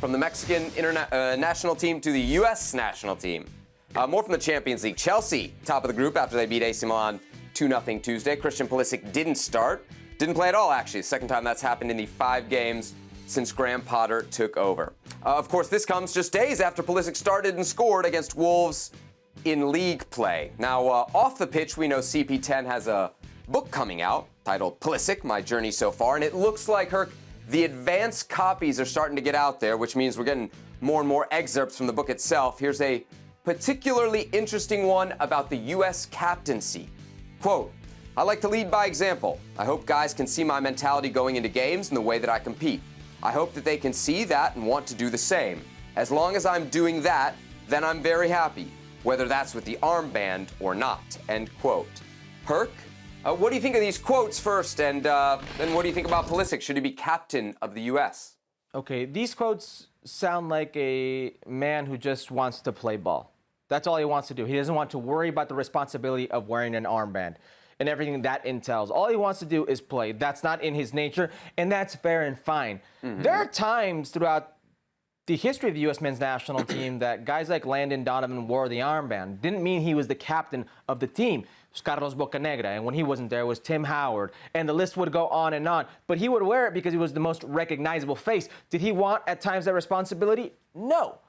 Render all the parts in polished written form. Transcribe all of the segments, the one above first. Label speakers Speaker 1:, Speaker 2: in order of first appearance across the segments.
Speaker 1: from the Mexican national team to the U.S. national team. More from the Champions League. Chelsea, top of the group after they beat AC Milan 2-0 Tuesday. Christian Pulisic didn't start. Didn't play at all, actually. Second time that's happened in the 5 games since Graham Potter took over. Of course, this comes just days after Pulisic started and scored against Wolves in league play. Now, off the pitch, we know CP10 has a book coming out titled Pulisic, My Journey So Far, and it looks like, Herc, the advanced copies are starting to get out there, which means we're getting more and more excerpts from the book itself. Here's a particularly interesting one about the U.S. captaincy. Quote, I like to lead by example. I hope guys can see my mentality going into games and the way that I compete. I hope that they can see that and want to do the same. As long as I'm doing that, then I'm very happy, whether that's with the armband or not, end quote. Herc, what do you think of these quotes first, and then what do you think about Pulisic? Should he be captain of the U.S.?
Speaker 2: Okay, these quotes sound like a man who just wants to play ball. That's all he wants to do. He doesn't want to worry about the responsibility of wearing an armband and everything that entails. All he wants to do is play. That's not in his nature, and that's fair and fine. Mm-hmm. There are times throughout the history of the U.S. men's national team that guys like Landon Donovan wore the armband. Didn't mean he was the captain of the team. It was Carlos Bocanegra, and when he wasn't there, it was Tim Howard, and the list would go on and on. But he would wear it because he was the most recognizable face. Did he want, at times, that responsibility? No.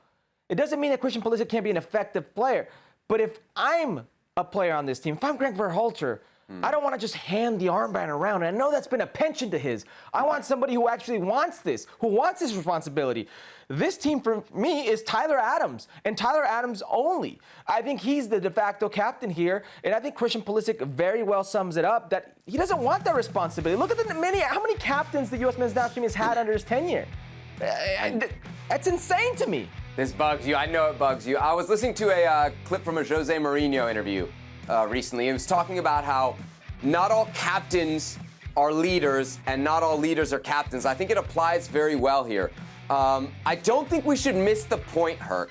Speaker 2: It doesn't mean that Christian Pulisic can't be an effective player. But if I'm a player on this team, if I'm Greg Berhalter, I don't want to just hand the armband around. And I know that's been a penchant to his. I want somebody who actually wants this, who wants this responsibility. This team, for me, is Tyler Adams, and Tyler Adams only. I think he's the de facto captain here, and I think Christian Pulisic very well sums it up, that he doesn't want that responsibility. Look at how many captains the U.S. men's national team has had under his tenure. That's insane to me.
Speaker 1: This bugs you. I know it bugs you. I was listening to a clip from a Jose Mourinho interview recently. He was talking about how not all captains are leaders and not all leaders are captains. I think it applies very well here. I don't think we should miss the point, Herc.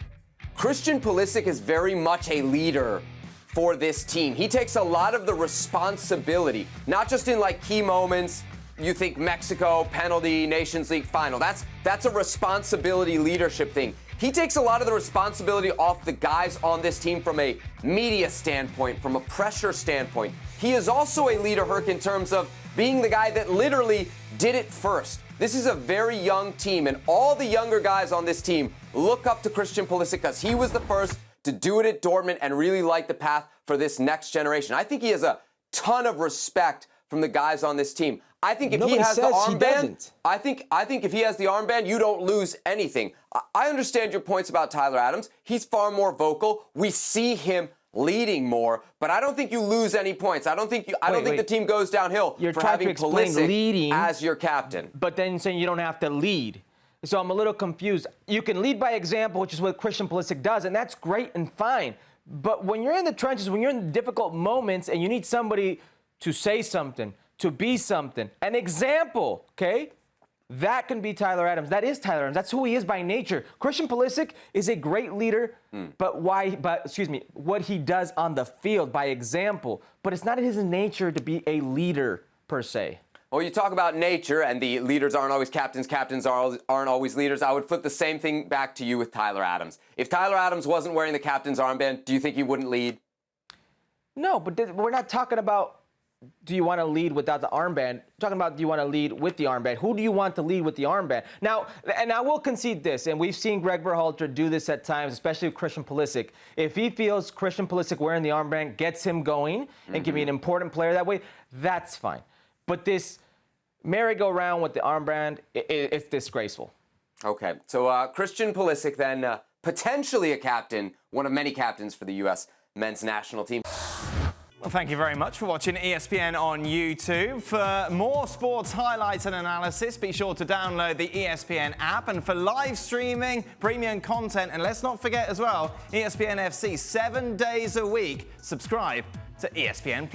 Speaker 1: Christian Pulisic is very much a leader for this team. He takes a lot of the responsibility, not just in like key moments. You think Mexico, penalty, Nations League final. That's a responsibility leadership thing. He takes a lot of the responsibility off the guys on this team from a media standpoint, from a pressure standpoint. He is also a leader, Herc, in terms of being the guy that literally did it first. This is a very young team, and all the younger guys on this team look up to Christian Pulisic because he was the first to do it at Dortmund and really light the path for this next generation. I think he has a ton of respect from the guys on this team. I think if he has the armband, I think if he has the armband, you don't lose anything. I understand your points about Tyler Adams. He's far more vocal. We see him leading more, but I don't think you lose any points. I don't think the team goes downhill for having Pulisic leading as your captain.
Speaker 2: But then saying you don't have to lead. So I'm a little confused. You can lead by example, which is what Christian Pulisic does, and that's great and fine. But when you're in the trenches, when you're in the difficult moments and you need somebody to say something, to be something, an example, okay? That can be Tyler Adams. That is Tyler Adams. That's who he is by nature. Christian Pulisic is a great leader, but what he does on the field by example. But it's not in his nature to be a leader per se.
Speaker 1: Well, you talk about nature and the leaders aren't always captains, captains aren't always leaders. I would flip the same thing back to you with Tyler Adams. If Tyler Adams wasn't wearing the captain's armband, do you think he wouldn't lead?
Speaker 2: No, but we're not talking about do you want to lead without the armband? We're talking about do you want to lead with the armband? Who do you want to lead with the armband? Now, and I will concede this, and we've seen Greg Berhalter do this at times, especially with Christian Pulisic. If he feels Christian Pulisic wearing the armband gets him going and can be an important player that way, that's fine. But this merry-go-round with the armband, it's disgraceful.
Speaker 1: Okay, so Christian Pulisic then potentially a captain, one of many captains for the U.S. men's national team.
Speaker 3: Well, thank you very much for watching ESPN on YouTube. For more sports highlights and analysis, be sure to download the ESPN app. And for live streaming, premium content, and let's not forget as well, ESPN FC 7 days a week. Subscribe to ESPN+.